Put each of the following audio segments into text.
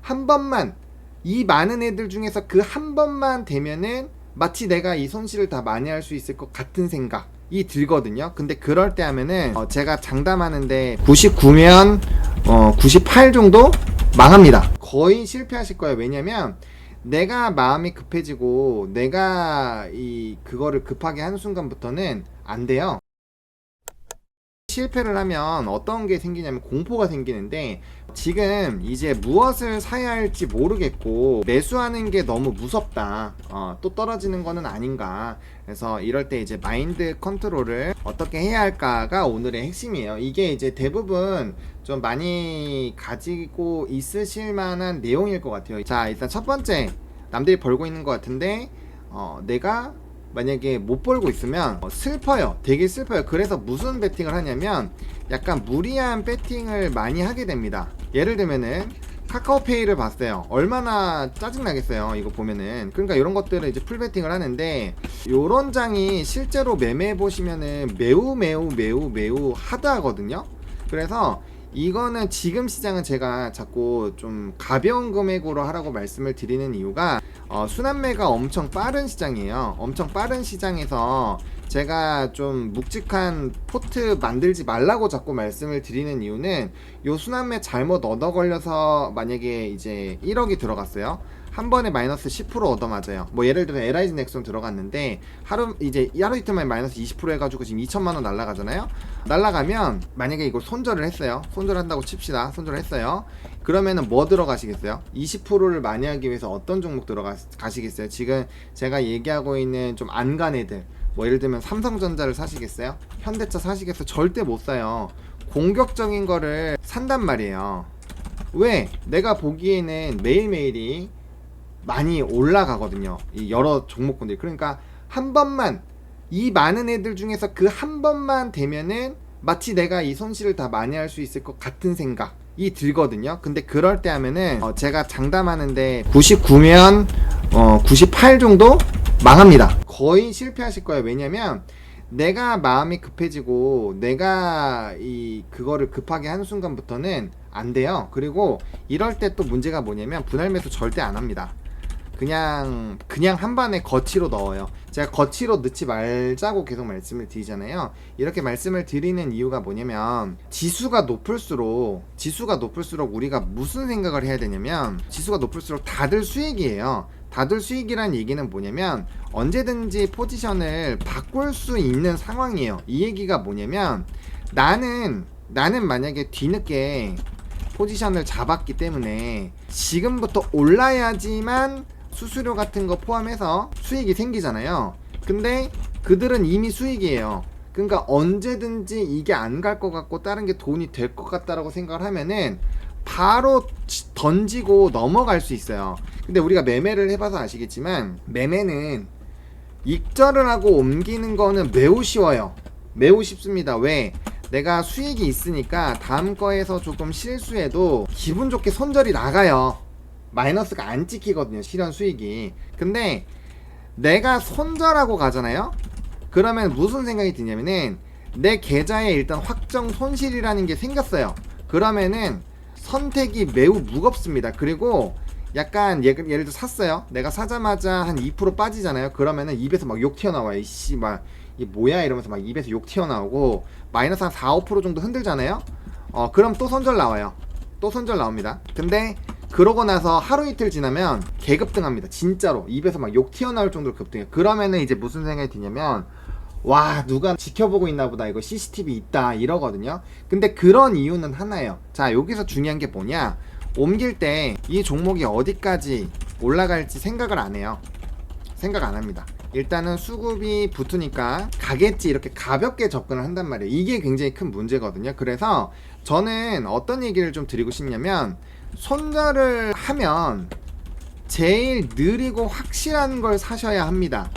한 번만, 이 많은 애들 중에서 그 한 번만 되면은 마치 내가 이 손실을 다 만회할 수 있을 것 같은 생각이 들거든요. 근데 그럴 때 하면은 제가 장담하는데 99면 98 정도 망합니다. 거의 실패하실 거예요. 왜냐면 내가 마음이 급해지고 내가 그거를 급하게 하는 순간부터는 안 돼요. 실패를 하면 어떤 게 생기냐면 공포가 생기는데, 지금 이제 무엇을 사야 할지 모르겠고 매수하는 게 너무 무섭다, 또 떨어지는 거는 아닌가. 그래서 이럴 때 이제 마인드 컨트롤을 어떻게 해야 할까가 오늘의 핵심이에요. 이게 이제 대부분 좀 많이 가지고 있으실 만한 내용일 것 같아요. 자, 일단 첫 번째, 남들이 벌고 있는 것 같은데 내가 만약에 못 벌고 있으면 슬퍼요. 되게 슬퍼요. 그래서 무슨 베팅을 하냐면 약간 무리한 베팅을 많이 하게 됩니다. 예를 들면은 카카오페이를 봤어요. 얼마나 짜증나겠어요, 이거 보면은. 그러니까 이런 것들을 이제 풀베팅을 하는데, 요런 장이 실제로 매매해 보시면은 매우 하드하거든요. 그래서 이거는 지금 시장은 제가 자꾸 좀 가벼운 금액으로 하라고 말씀을 드리는 이유가, 순환매가 엄청 빠른 시장이에요. 엄청 빠른 시장에서 제가 좀 묵직한 포트 만들지 말라고 자꾸 말씀을 드리는 이유는, 요 순환매 잘못 얻어 걸려서 만약에 이제 1억이 들어갔어요. 한 번에 마이너스 10% 얻어맞아요. 뭐 예를 들어 LIG 넥슨 들어갔는데 하루 이틀 만에 마이너스 20% 해가지고 지금 2천만원 날라가잖아요. 날라가면 만약에 이걸 손절을 했어요. 손절한다고 칩시다. 손절을 했어요. 그러면은 뭐 들어가시겠어요? 20%를 만회하기 위해서 어떤 종목 들어가시겠어요? 지금 제가 얘기하고 있는 좀 안 간 애들, 뭐 예를 들면 삼성전자를 사시겠어요? 현대차 사시겠어요? 절대 못 사요. 공격적인 거를 산단 말이에요. 왜? 내가 보기에는 매일매일이 많이 올라가거든요, 이 여러 종목군들이. 그러니까 한 번만, 이 많은 애들 중에서 그 한 번만 되면은 마치 내가 이 손실을 다 만회할 수 있을 것 같은 생각이 들거든요. 근데 그럴 때 하면은 제가 장담하는데 99면 98 정도 망합니다. 거의 실패하실 거예요. 왜냐면 내가 마음이 급해지고 내가 그거를 급하게 하는 순간부터는 안 돼요. 그리고 이럴 때 또 문제가 뭐냐면 분할 매수 절대 안 합니다. 그냥 한 번에 거치로 넣어요. 제가 거치로 넣지 말자고 계속 말씀을 드리잖아요. 이렇게 말씀을 드리는 이유가 뭐냐면, 지수가 높을수록 우리가 무슨 생각을 해야 되냐면, 지수가 높을수록 다들 수익이에요. 다들 수익이란 얘기는 뭐냐면 언제든지 포지션을 바꿀 수 있는 상황이에요. 이 얘기가 뭐냐면, 나는 만약에 뒤늦게 포지션을 잡았기 때문에 지금부터 올라야지만 수수료 같은 거 포함해서 수익이 생기잖아요. 근데 그들은 이미 수익이에요. 그러니까 언제든지 이게 안 갈 것 같고 다른 게 돈이 될 것 같다라고 생각을 하면은 바로 던지고 넘어갈 수 있어요. 근데 우리가 매매를 해봐서 아시겠지만, 매매는 익절을 하고 옮기는 거는 매우 쉬워요. 매우 쉽습니다. 왜? 내가 수익이 있으니까 다음 거에서 조금 실수해도 기분 좋게 손절이 나가요. 마이너스가 안 찍히거든요, 실현 수익이. 근데 내가 손절하고 가잖아요. 그러면 무슨 생각이 드냐면은 내 계좌에 일단 확정 손실이라는 게 생겼어요. 그러면은 선택이 매우 무겁습니다. 그리고 약간 예를 들어 샀어요. 내가 사자마자 한 2% 빠지잖아요. 그러면은 입에서 막 욕 튀어나와요. 이씨 막 이게 뭐야 이러면서 막 입에서 욕 튀어나오고 마이너스 한 4, 5% 정도 흔들잖아요. 그럼 또 손절 나와요. 또 손절 나옵니다. 근데 그러고 나서 하루 이틀 지나면 개급등합니다. 진짜로 입에서 막 욕 튀어나올 정도로 급등해요. 그러면은 이제 무슨 생각이 드냐면, 와, 누가 지켜보고 있나 보다, 이거 CCTV 있다, 이러거든요. 근데 그런 이유는 하나예요. 자, 여기서 중요한 게 뭐냐, 옮길 때 이 종목이 어디까지 올라갈지 생각을 안 해요. 생각 안 합니다. 일단은 수급이 붙으니까 가겠지, 이렇게 가볍게 접근을 한단 말이에요. 이게 굉장히 큰 문제거든요. 그래서 저는 어떤 얘기를 좀 드리고 싶냐면, 손절을 하면 제일 느리고 확실한 걸 사셔야 합니다.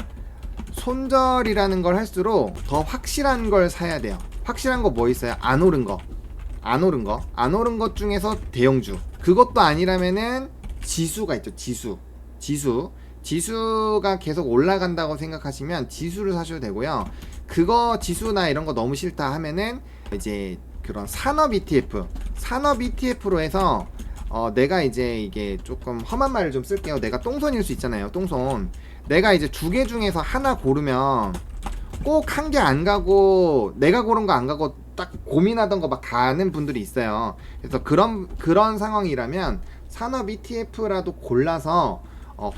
손절이라는 걸 할수록 더 확실한 걸 사야 돼요. 확실한 거 뭐 있어요? 안 오른 거. 안 오른 것 중에서 대형주. 그것도 아니라면은 지수가 있죠. 지수가 계속 올라간다고 생각하시면 지수를 사셔도 되고요. 그거 지수나 이런 거 너무 싫다 하면은 이제 그런 산업 ETF로 해서 내가 이제 이게 조금 험한 말을 좀 쓸게요. 내가 똥손일 수 있잖아요. 똥손. 내가 이제 두 개 중에서 하나 고르면 꼭 한 개 안 가고 내가 고른 거 안 가고 딱 고민하던 거 막 가는 분들이 있어요. 그래서 그런 상황이라면 산업 ETF라도 골라서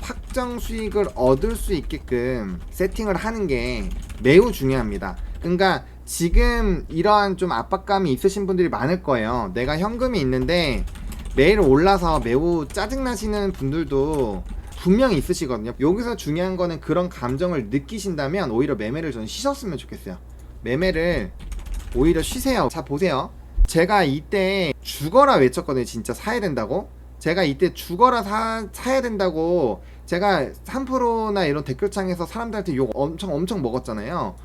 확정 수익을 얻을 수 있게끔 세팅을 하는 게 매우 중요합니다. 그러니까 지금 이러한 좀 압박감이 있으신 분들이 많을 거예요. 내가 현금이 있는데 매일 올라서 매우 짜증나시는 분들도 분명히 있으시거든요. 여기서 중요한 거는 그런 감정을 느끼신다면 오히려 매매를 저는 쉬셨으면 좋겠어요. 매매를 오히려 쉬세요. 자, 보세요. 제가 이때 죽어라 외쳤거든요. 진짜 사야 된다고. 제가 이때 죽어라 사야 된다고 제가 3%나 이런 댓글창에서 사람들한테 욕 엄청 먹었잖아요.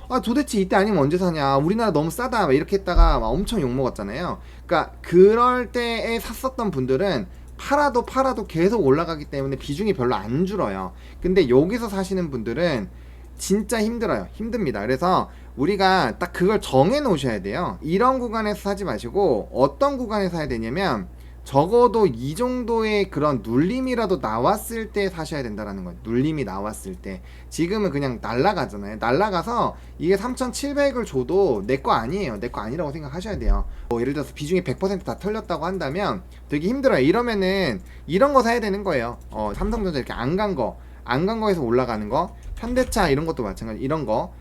아, 도대체 이때 아니면 언제 사냐, 우리나라 너무 싸다, 막 이렇게 했다가 막 엄청 욕 먹었잖아요. 그러니까 그럴 때에 샀었던 분들은 팔아도 계속 올라가기 때문에 비중이 별로 안 줄어요. 근데 여기서 사시는 분들은 진짜 힘들어요. 힘듭니다. 그래서 우리가 딱 그걸 정해 놓으셔야 돼요. 이런 구간에서 사지 마시고 어떤 구간에서 사야 되냐면 적어도 이 정도의 그런 눌림이라도 나왔을 때 사셔야 된다라는 거예요. 눌림이 나왔을 때. 지금은 그냥 날라가잖아요. 날라가서 이게 3,700을 줘도 내 거 아니에요. 내 거 아니라고 생각하셔야 돼요. 예를 들어서 비중이 100% 다 털렸다고 한다면 되게 힘들어요. 이러면은 이런 거 사야 되는 거예요. 삼성전자 이렇게 안 간 거에서 올라가는 거, 현대차 이런 것도 마찬가지. 이런 거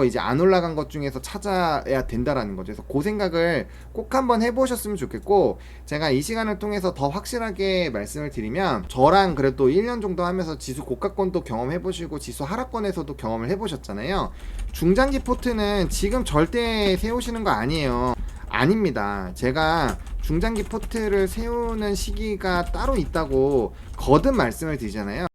이제 안 올라간 것 중에서 찾아야 된다라는 거죠. 그래서 그 생각을 꼭 한번 해보셨으면 좋겠고, 제가 이 시간을 통해서 더 확실하게 말씀을 드리면, 저랑 그래도 1년 정도 하면서 지수 고가권도 경험해보시고 지수 하락권에서도 경험을 해보셨잖아요. 중장기 포트는 지금 절대 세우시는 거 아니에요. 아닙니다. 제가 중장기 포트를 세우는 시기가 따로 있다고 거듭 말씀을 드리잖아요.